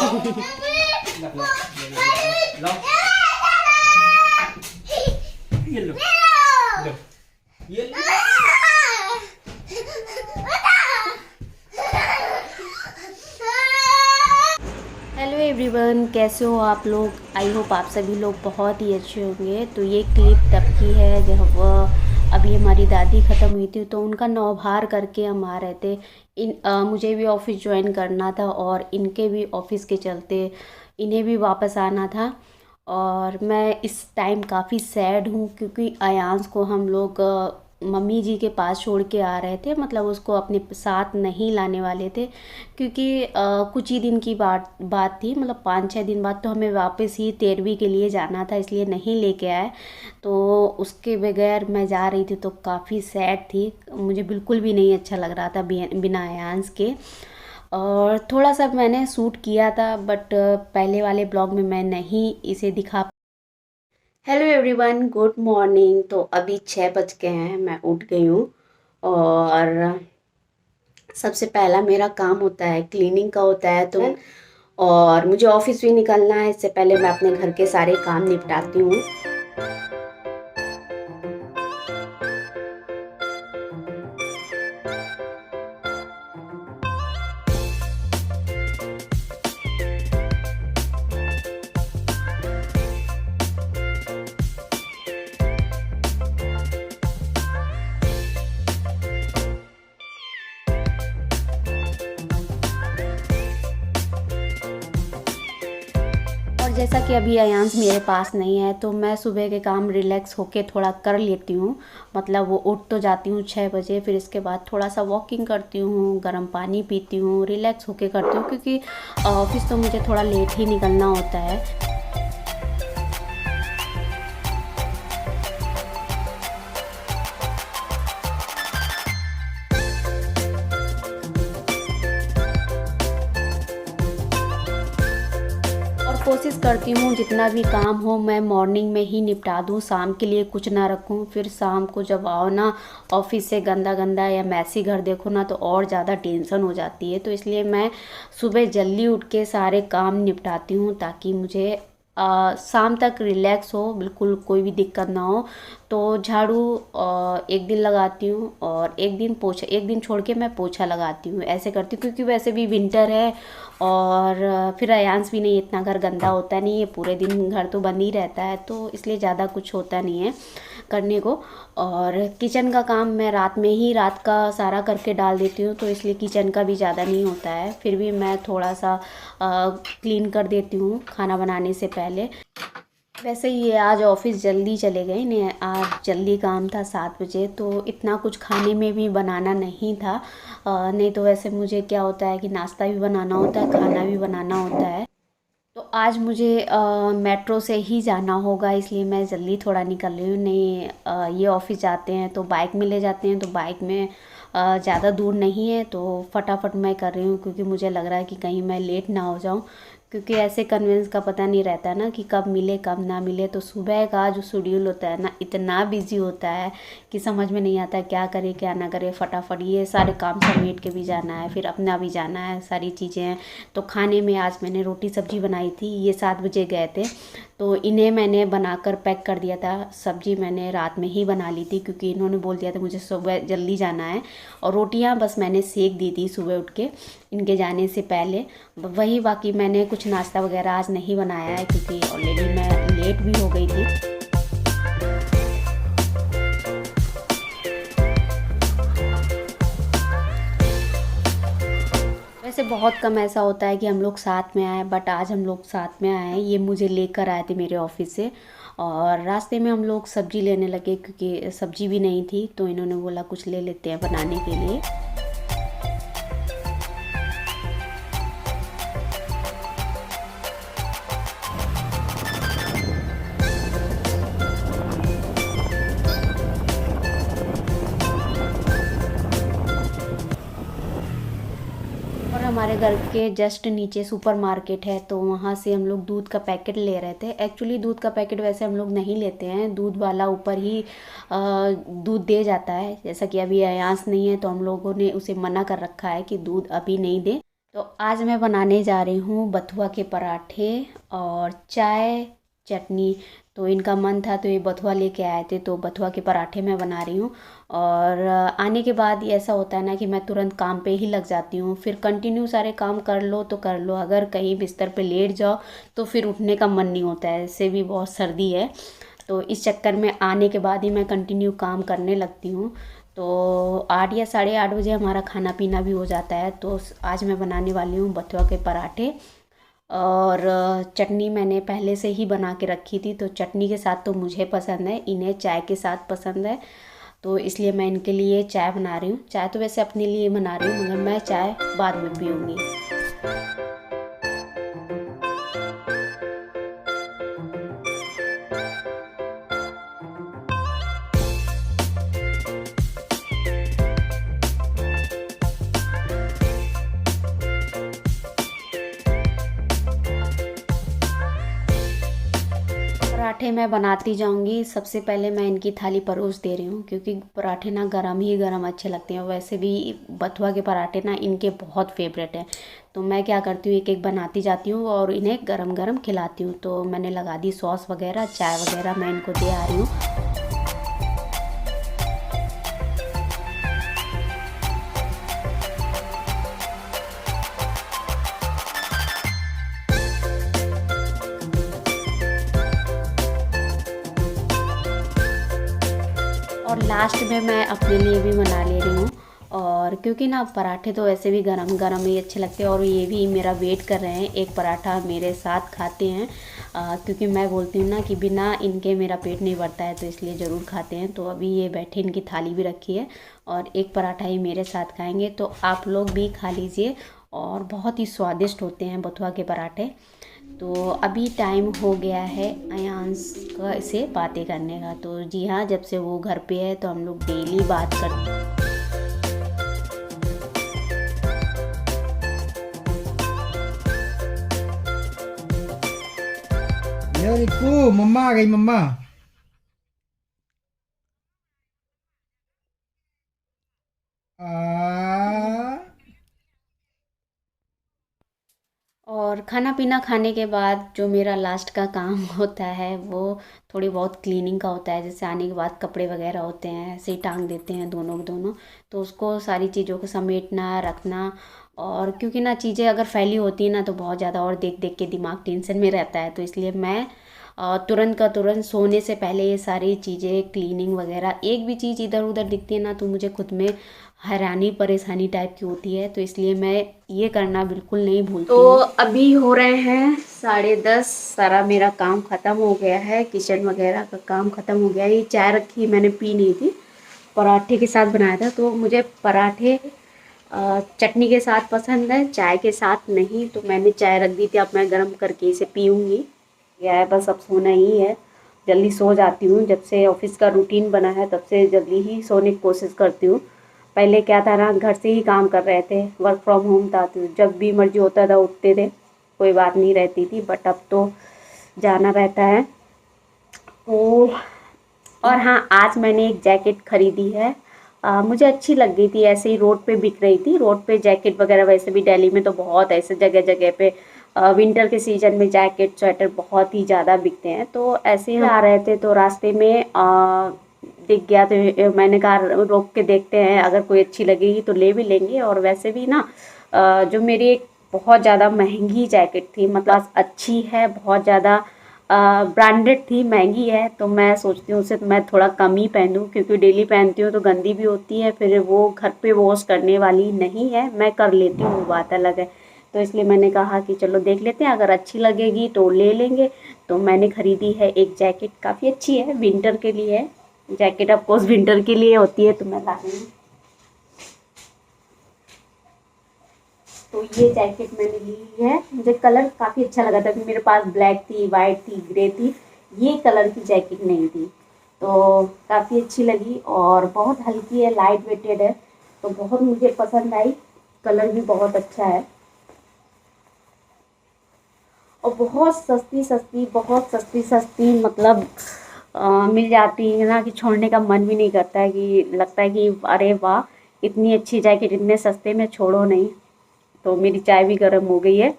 लो ये लो ये लो। Hello everyone, कैसे हो आप लोग। आई होप आप सभी लोग बहुत ही अच्छे होंगे। तो ये क्लिप तब की है जब अभी हमारी दादी ख़त्म हुई थी, तो उनका नौभार करके हम आ रहे थे। मुझे भी ऑफिस ज्वाइन करना था और इनके भी ऑफिस के चलते इन्हें भी वापस आना था। और मैं इस टाइम काफ़ी सैड हूँ क्योंकि अयांश को हम लोग मम्मी जी के पास छोड़ के आ रहे थे, मतलब उसको अपने साथ नहीं लाने वाले थे क्योंकि कुछ ही दिन की बात थी, मतलब 5-6 दिन बाद तो हमें वापस ही 13वीं के लिए जाना था, इसलिए नहीं लेके आए। तो उसके बगैर मैं जा रही थी तो काफ़ी सैड थी, मुझे बिल्कुल भी नहीं अच्छा लग रहा था बिना अयांश के। और थोड़ा सा मैंने शूट किया था बट पहले वाले ब्लॉग में मैं नहीं इसे दिखा। Hello everyone, good morning. तो अभी 6 बज गए हैं, मैं उठ गई हूँ। और सबसे पहला मेरा काम होता है क्लीनिंग का होता है, तो और मुझे ऑफिस भी निकलना है। इससे पहले मैं अपने घर के सारे काम निपटाती हूँ। और जैसा कि अभी अयांश मेरे पास नहीं है तो मैं सुबह के काम रिलैक्स होके थोड़ा कर लेती हूँ। मतलब वो उठ तो जाती हूँ 6 बजे, फिर इसके बाद थोड़ा सा वॉकिंग करती हूँ, गर्म पानी पीती हूँ, रिलैक्स होके करती हूँ क्योंकि ऑफिस तो मुझे थोड़ा लेट ही निकलना होता है। और कोशिश करती हूँ जितना भी काम हो मैं मॉर्निंग में ही निपटा दूँ, शाम के लिए कुछ ना रखूँ। फिर शाम को जब आओ ना ऑफिस से गंदा गंदा या मैसी घर देखो ना तो और ज़्यादा टेंशन हो जाती है। तो इसलिए मैं सुबह जल्दी उठ के सारे काम निपटाती हूँ ताकि मुझे शाम तक रिलैक्स हो, बिल्कुल कोई भी दिक्कत ना हो। तो झाड़ू एक दिन लगाती हूँ और एक दिन छोड़ के मैं पोछा लगाती हूँ, ऐसे करती हूँ क्योंकि वैसे भी विंटर है। और फिर अयांश भी नहीं, इतना घर गंदा होता नहीं है, पूरे दिन घर तो बंद ही रहता है, तो इसलिए ज़्यादा कुछ होता नहीं है करने को। और किचन का काम मैं रात का सारा करके डाल देती हूँ, तो इसलिए किचन का भी ज़्यादा नहीं होता है। फिर भी मैं थोड़ा सा क्लीन कर देती हूँ खाना बनाने से पहले। वैसे ये आज ऑफिस जल्दी चले गए ने, आज जल्दी काम था 7 बजे, तो इतना कुछ खाने में भी बनाना नहीं था। नहीं तो वैसे मुझे क्या होता है कि नाश्ता भी बनाना होता है, खाना भी बनाना होता है। तो आज मुझे मेट्रो से ही जाना होगा, इसलिए मैं जल्दी थोड़ा निकल रही हूँ। नहीं ये ऑफिस जाते हैं तो बाइक में ले जाते हैं, तो बाइक में ज़्यादा दूर नहीं है, तो फटाफट मैं कर रही हूँ क्योंकि मुझे लग रहा है कि कहीं मैं लेट ना हो जाऊँ। क्योंकि ऐसे कन्वेंस का पता नहीं रहता है ना कि कब मिले कब ना मिले। तो सुबह का जो शेड्यूल होता है ना इतना बिजी होता है कि समझ में नहीं आता क्या करे क्या ना करे। फटाफट ये सारे काम समेट के भी जाना है, फिर अपना भी जाना है, सारी चीज़ें हैं। तो खाने में आज मैंने रोटी सब्जी बनाई थी, ये 7 बजे गए थे तो इन्हें मैंने बनाकर पैक कर दिया था। सब्जी मैंने रात में ही बना ली थी क्योंकि इन्होंने बोल दिया था मुझे सुबह जल्दी जाना है। और रोटियां बस मैंने सेक दी थी सुबह उठ के इनके जाने से पहले, वही। बाकी मैंने कुछ नाश्ता वगैरह आज नहीं बनाया है क्योंकि ऑलरेडी मैं लेट भी हो गई थी। वैसे बहुत कम ऐसा होता है कि हम लोग साथ में आए, बट आज हम लोग साथ में आए हैं। ये मुझे लेकर आए थे मेरे ऑफिस से और रास्ते में हम लोग सब्जी लेने लगे क्योंकि सब्जी भी नहीं थी, तो इन्होंने बोला कुछ ले लेते हैं बनाने के लिए। और हमारे घर के जस्ट नीचे सुपर मार्केट है, तो वहाँ से हम लोग दूध का पैकेट ले रहे थे। एक्चुअली दूध का पैकेट वैसे हम लोग नहीं लेते हैं, दूध वाला ऊपर ही दूध दे जाता है। जैसा कि अभी अयांश नहीं है तो हम लोगों ने उसे मना कर रखा है कि दूध अभी नहीं दे। तो आज मैं बनाने जा रही हूँ बथुआ के पराठे और चाय चटनी। तो इनका मन था तो ये बथुआ लेके आए थे, तो बथुआ के पराठे मैं बना रही हूँ। और आने के बाद ये ऐसा होता है ना कि मैं तुरंत काम पे ही लग जाती हूँ, फिर कंटिन्यू सारे काम कर लो तो कर लो, अगर कहीं बिस्तर पे लेट जाओ तो फिर उठने का मन नहीं होता है, इससे भी बहुत सर्दी है। तो इस चक्कर में आने के बाद ही मैं कंटिन्यू काम करने लगती हूँ। तो 8 या 8:30 बजे हमारा खाना पीना भी हो जाता है। तो आज मैं बनाने वाली हूँ बथुआ के पराठे। और चटनी मैंने पहले से ही बना के रखी थी, तो चटनी के साथ तो मुझे पसंद है, इन्हें चाय के साथ पसंद है, तो इसलिए मैं इनके लिए चाय बना रही हूँ। चाय तो वैसे अपने लिए बना रही हूँ, मगर मैं चाय बाद में पीऊँगी। पराठे मैं बनाती जाऊंगी। सबसे पहले मैं इनकी थाली परोस दे रही हूँ, क्योंकि पराठे ना गरम ही गरम अच्छे लगते हैं। वैसे भी बथुआ के पराठे ना इनके बहुत फेवरेट हैं। तो मैं क्या करती हूँ, एक एक बनाती जाती हूँ और इन्हें गरम गरम खिलाती हूँ। तो मैंने लगा दी सॉस वगैरह, चाय वगैरह मैं इनको दे आ रही हूँ। और लास्ट में मैं अपने लिए भी बना ले रही हूँ। और क्योंकि ना पराठे तो वैसे भी गरम गरम ही अच्छे लगते हैं, और ये भी मेरा वेट कर रहे हैं, एक पराठा मेरे साथ खाते हैं। क्योंकि मैं बोलती हूँ ना कि बिना इनके मेरा पेट नहीं भरता है, तो इसलिए ज़रूर खाते हैं। तो अभी ये बैठे, इनकी थाली भी रखी है और एक पराठा ही मेरे साथ खाएंगे। तो आप लोग भी खा लीजिए, और बहुत ही स्वादिष्ट होते हैं बथुआ के पराठे। तो अभी टाइम हो गया है अयांश का से बातें करने का। तो जी हाँ, जब से वो घर पे है तो हम लोग डेली बात करते हैं। Yo, Riku, mama kay mama. Ah, और खाना पीना खाने के बाद जो मेरा लास्ट का काम होता है वो थोड़ी बहुत क्लीनिंग का होता है। जैसे आने के बाद कपड़े वगैरह होते हैं, ऐसे ही टांग देते हैं दोनों के दोनों। तो उसको सारी चीज़ों को समेटना रखना, और क्योंकि ना चीज़ें अगर फैली होती है ना तो बहुत ज़्यादा और देख देख के दिमाग टेंशन में रहता है। तो इसलिए मैं तुरंत का तुरंत सोने से पहले ये सारी चीज़ें क्लीनिंग वगैरह, एक भी चीज़ इधर उधर दिखती है ना तो मुझे खुद में हैरानी परेशानी टाइप की होती है। तो इसलिए मैं ये करना बिल्कुल नहीं भूलती हूँ। तो अभी हो रहे हैं 10:30, सारा मेरा काम ख़त्म हो गया है, किचन वगैरह का काम ख़त्म हो गया है। ये चाय रखी, मैंने पी नहीं थी, पराठे के साथ बनाया था। तो मुझे पराठे चटनी के साथ पसंद है, चाय के साथ नहीं। तो मैंने चाय रख दी थी, अब मैं गर्म करके इसे पीऊँगी। यह है, बस अब सोना ही है। जल्दी सो जाती हूँ, जब से ऑफिस का रूटीन बना है तब से जल्दी ही सोने की कोशिश करती हूँ। पहले क्या था ना, घर से ही काम कर रहे थे, वर्क फ्रॉम होम था, तो जब भी मर्जी होता था उठते थे, कोई बात नहीं रहती थी। बट अब तो जाना रहता है। तो और हाँ, आज मैंने एक जैकेट खरीदी है। मुझे अच्छी लग गई थी, ऐसे ही रोड पे बिक रही थी। रोड पे जैकेट वगैरह वैसे भी दिल्ली में तो बहुत ऐसे जगह जगह पे विंटर के सीजन में जैकेट स्वेटर बहुत ही ज़्यादा बिकते हैं। तो ऐसे ही आ रहे थे तो रास्ते में दिख गया, तो मैंने कहा रोक के देखते हैं, अगर कोई अच्छी लगेगी तो ले भी लेंगे। और वैसे भी ना जो मेरी एक बहुत ज़्यादा महंगी जैकेट थी, मतलब अच्छी है, बहुत ज़्यादा ब्रांडेड थी, महंगी है, तो मैं सोचती हूँ उसे मैं थोड़ा कम ही पहनूँ, क्योंकि डेली पहनती हूँ तो गंदी भी होती है, फिर वो घर पे वॉश करने वाली नहीं है। मैं कर लेती हूँ, वो बात अलग है। तो इसलिए मैंने कहा कि चलो देख लेते हैं, अगर अच्छी लगेगी तो ले लेंगे। तो मैंने ख़रीदी है एक जैकेट, काफ़ी अच्छी है, विंटर के लिए है जैकेट, ऑफ कोर्स विंटर के लिए होती है, तो मैं ला रही हूँ। तो ये जैकेट मैंने ली है, मुझे कलर काफ़ी अच्छा लगा था, क्योंकि मेरे पास ब्लैक थी, वाइट थी, ग्रे थी, ये कलर की जैकेट नहीं थी। तो काफ़ी अच्छी लगी और बहुत हल्की है, लाइट वेटेड है, तो बहुत मुझे पसंद आई। कलर भी बहुत अच्छा है और बहुत सस्ती सस्ती, बहुत सस्ती सस्ती, मतलब मिल जाती है ना कि छोड़ने का मन भी नहीं करता है, कि लगता है कि अरे वाह, इतनी अच्छी जैकेट इतने सस्ते में छोड़ो नहीं। तो मेरी चाय भी गर्म हो गई है,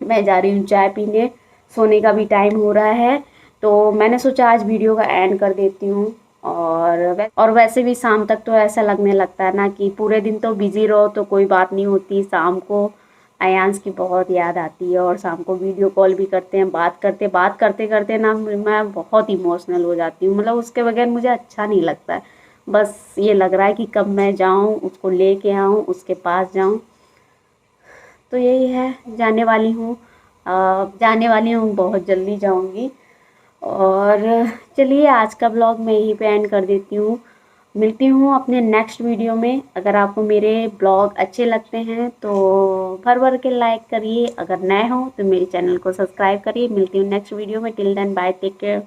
मैं जा रही हूँ चाय पीने। सोने का भी टाइम हो रहा है, तो मैंने सोचा आज वीडियो का एंड कर देती हूँ। और वैसे भी शाम तक तो ऐसा लगने लगता है ना कि पूरे दिन तो बिजी रहो तो कोई बात नहीं होती, शाम को अयांश की बहुत याद आती है और शाम को वीडियो कॉल भी करते हैं, बात करते करते ना मैं बहुत इमोशनल हो जाती हूँ। मतलब उसके बगैर मुझे अच्छा नहीं लगता है, बस ये लग रहा है कि कब मैं जाऊँ उसको लेके आऊँ, उसके पास जाऊँ। तो यही है, जाने वाली हूँ, बहुत जल्दी जाऊँगी। और चलिए आज का ब्लॉग मैं यहीं पे एंड कर देती हूँ। मिलती हूँ अपने नेक्स्ट वीडियो में। अगर आपको मेरे ब्लॉग अच्छे लगते हैं तो भर भर के लाइक करिए, अगर नए हो तो मेरे चैनल को सब्सक्राइब करिए। मिलती हूँ नेक्स्ट वीडियो में। Till then bye, take care.